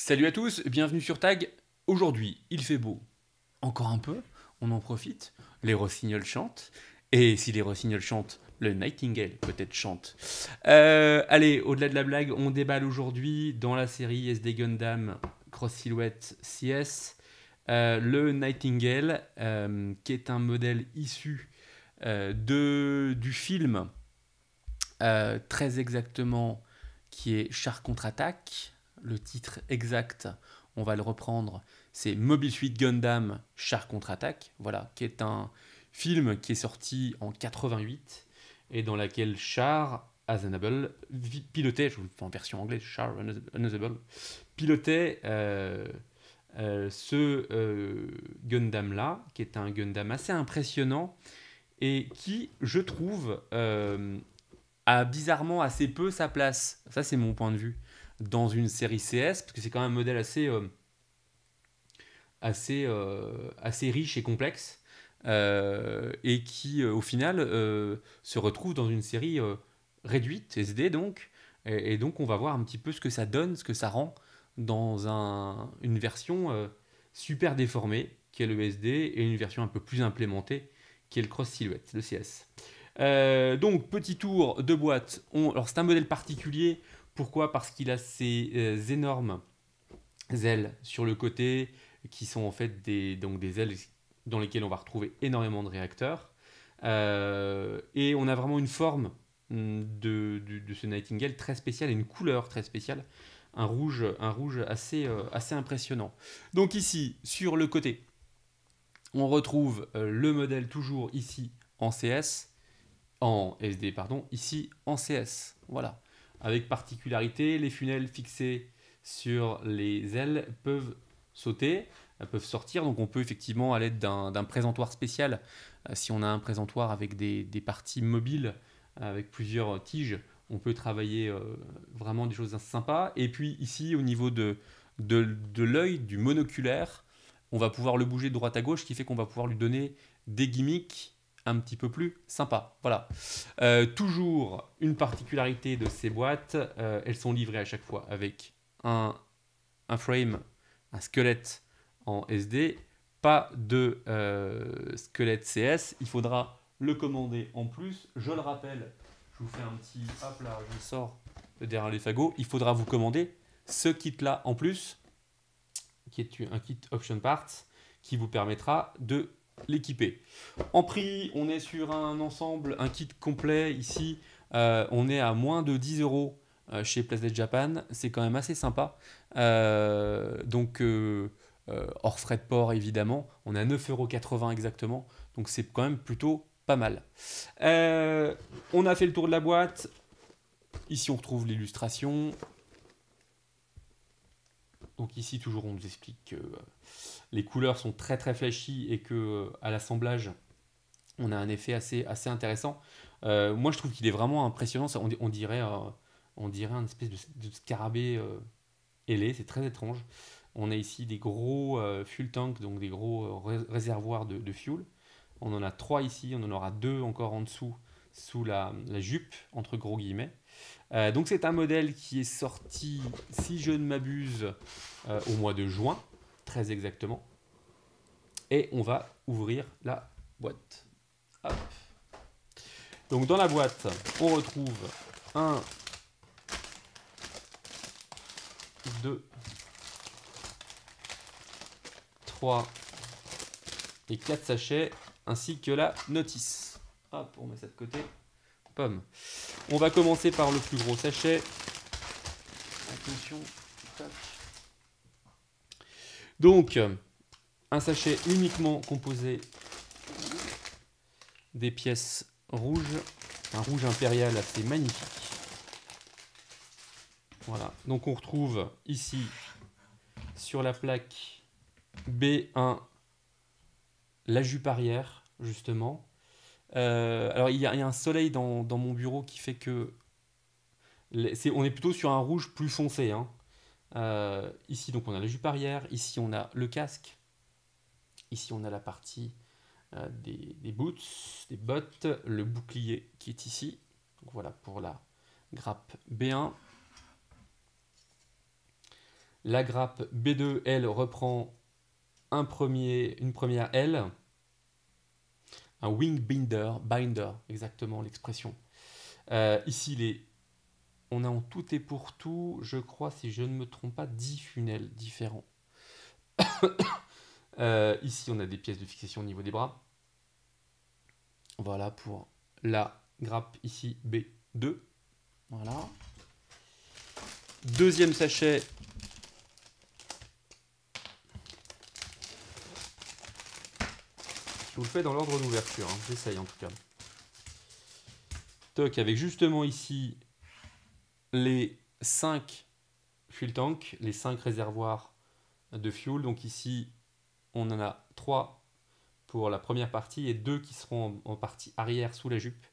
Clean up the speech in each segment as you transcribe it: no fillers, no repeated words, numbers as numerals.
Salut à tous, bienvenue sur Tag. Aujourd'hui, il fait beau. Encore un peu, on en profite. Les rossignols chantent. Et si les rossignols chantent, le nightingale peut-être chante. Allez, au-delà de la blague, on déballe aujourd'hui dans la série SD Gundam Cross Silhouette CS. Le Nightingale, qui est un modèle issu du film, très exactement, qui est Char contre-attaque. Le titre exact, on va le reprendre, c'est Mobile Suit Gundam Char contre-attaque, voilà, qui est un film qui est sorti en 88 et dans laquelle Char Aznable pilotait, je vous le fais en version anglaise, Char Aznable pilotait ce Gundam-là, qui est un Gundam assez impressionnant et qui, je trouve, a bizarrement assez peu sa place. Ça, c'est mon point de vue dans une série CS, parce que c'est quand même un modèle assez riche et complexe, et qui, au final, se retrouve dans une série réduite, SD donc, et donc on va voir un petit peu ce que ça donne, ce que ça rend dans une version super déformée, qui est le SD, et une version un peu plus implémentée, qui est le Cross Silhouette, le CS. Donc, petit tour de boîte. Alors, c'est un modèle particulier. Pourquoi? Parce qu'il a ces énormes ailes sur le côté, qui sont en fait donc des ailes dans lesquelles on va retrouver énormément de réacteurs. Et on a vraiment une forme de ce Nightingale très spéciale et une couleur très spéciale. Un rouge assez impressionnant. Donc ici, sur le côté, on retrouve le modèle toujours ici en CS, en SD, pardon, ici en CS. Voilà. Avec particularité, les funnels fixés sur les ailes peuvent sauter, peuvent sortir. Donc on peut effectivement, à l'aide d'un présentoir spécial, si on a un présentoir avec des parties mobiles, avec plusieurs tiges, on peut travailler vraiment des choses sympas. Et puis ici, au niveau de l'œil, du monoculaire, on va pouvoir le bouger de droite à gauche, ce qui fait qu'on va pouvoir lui donner des gimmicks un petit peu plus sympa. Voilà. Toujours une particularité de ces boîtes, elles sont livrées à chaque fois avec un, un frame, un squelette en SD, pas de squelette CS. Il faudra le commander en plus. Je le rappelle, je vous fais un petit hop là, je sors de derrière les fagots. Il faudra vous commander ce kit là en plus, qui est un kit option parts, qui vous permettra de l'équiper. En prix, on est sur un ensemble, un kit complet ici. On est à moins de 10 euros chez PlayStation Japan. C'est quand même assez sympa. Hors frais de port, évidemment. On est à 9,80 € exactement. Donc c'est quand même plutôt pas mal. On a fait le tour de la boîte. Ici, on retrouve l'illustration. Donc ici, toujours, on nous explique que les couleurs sont très très flashy et que à l'assemblage, on a un effet assez intéressant. Moi, je trouve qu'il est vraiment impressionnant. On dirait un espèce de scarabée ailé. C'est très étrange. On a ici des gros fuel tanks, donc des gros réservoirs de fuel. On en a trois ici. On en aura deux encore en dessous, sous la jupe, entre gros guillemets. Donc, c'est un modèle qui est sorti, si je ne m'abuse, au mois de juin, très exactement. Et on va ouvrir la boîte. Hop. Donc dans la boîte, on retrouve un, 2, 3 et 4 sachets, ainsi que la notice. Hop, on met ça de côté. Pomme. On va commencer par le plus gros sachet. Attention. Tac. Donc, un sachet uniquement composé des pièces rouges. Un rouge impérial assez magnifique. Voilà. Donc on retrouve ici, sur la plaque B1, la jupe arrière, justement. Alors, il y a un soleil dans mon bureau qui fait que on est plutôt sur un rouge plus foncé, hein. Ici, donc, on a la jupe arrière. Ici, on a le casque. Ici, on a la partie des boots, des bottes, le bouclier qui est ici. Donc, voilà pour la grappe B1. La grappe B2, elle, reprend une première L. Un wing binder, exactement l'expression. Ici, on a en tout et pour tout, je crois, si je ne me trompe pas, 10 funnels différents. Ici, on a des pièces de fixation au niveau des bras. Voilà pour la grappe ici B2. Voilà. Deuxième sachet. Je vous le fais dans l'ordre d'ouverture. Hein. J'essaye en tout cas. Toc, avec justement ici les 5 fuel tanks, les 5 réservoirs de fuel. Donc ici, on en a 3 pour la première partie et 2 qui seront en partie arrière sous la jupe.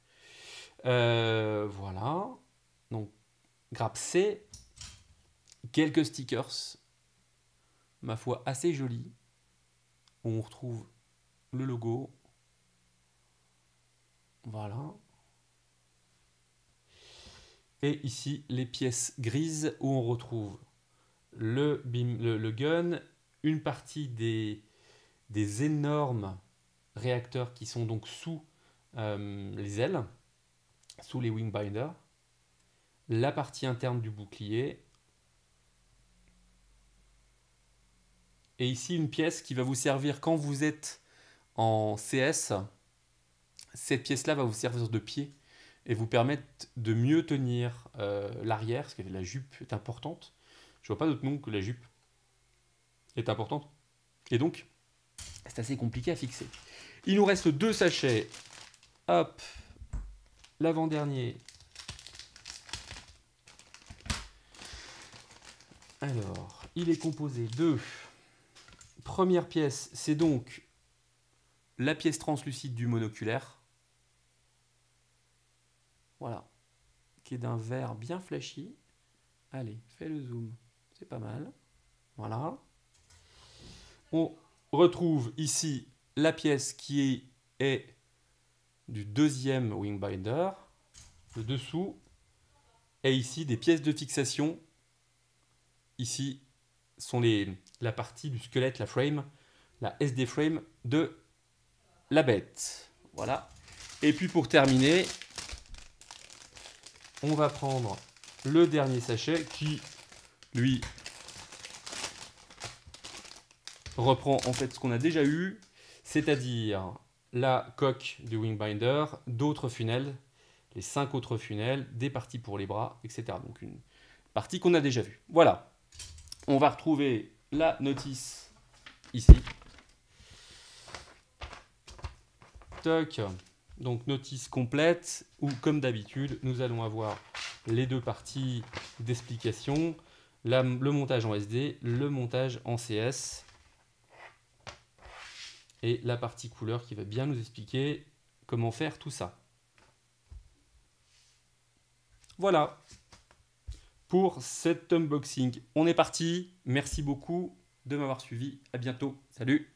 Voilà. Donc, grappe C. Quelques stickers, ma foi, assez jolis, où on retrouve le logo. Voilà. Et ici, les pièces grises, où on retrouve le gun, une partie des énormes réacteurs qui sont donc sous les ailes, sous les wing binders, la partie interne du bouclier, et ici une pièce qui va vous servir quand vous êtes en CS. Cette pièce-là va vous servir de pied et vous permettre de mieux tenir l'arrière, parce que la jupe est importante. Je vois pas d'autre nom que la jupe est importante. Et donc, c'est assez compliqué à fixer. Il nous reste 2 sachets. Hop, l'avant-dernier. Alors, il est composé de... Première pièce, c'est donc la pièce translucide du monoculaire. Voilà. Qui est d'un vert bien flashy. Allez, fais le zoom. C'est pas mal. Voilà. On retrouve ici la pièce qui est du deuxième wing binder, le dessous, et ici des pièces de fixation. Ici sont la partie du squelette, la frame, la SD frame de la bête. Voilà. Et puis pour terminer, on va prendre le dernier sachet qui, lui, reprend en fait ce qu'on a déjà eu, c'est-à-dire la coque du wing binder, d'autres funnels, les 5 autres funnels, des parties pour les bras, etc. Donc une partie qu'on a déjà vue. Voilà. On va retrouver la notice ici. Toc. Donc notice complète où, comme d'habitude, nous allons avoir les 2 parties d'explication, le montage en SD, le montage en CS et la partie couleur qui va bien nous expliquer comment faire tout ça. Voilà pour cet unboxing. On est parti. Merci beaucoup de m'avoir suivi. À bientôt. Salut.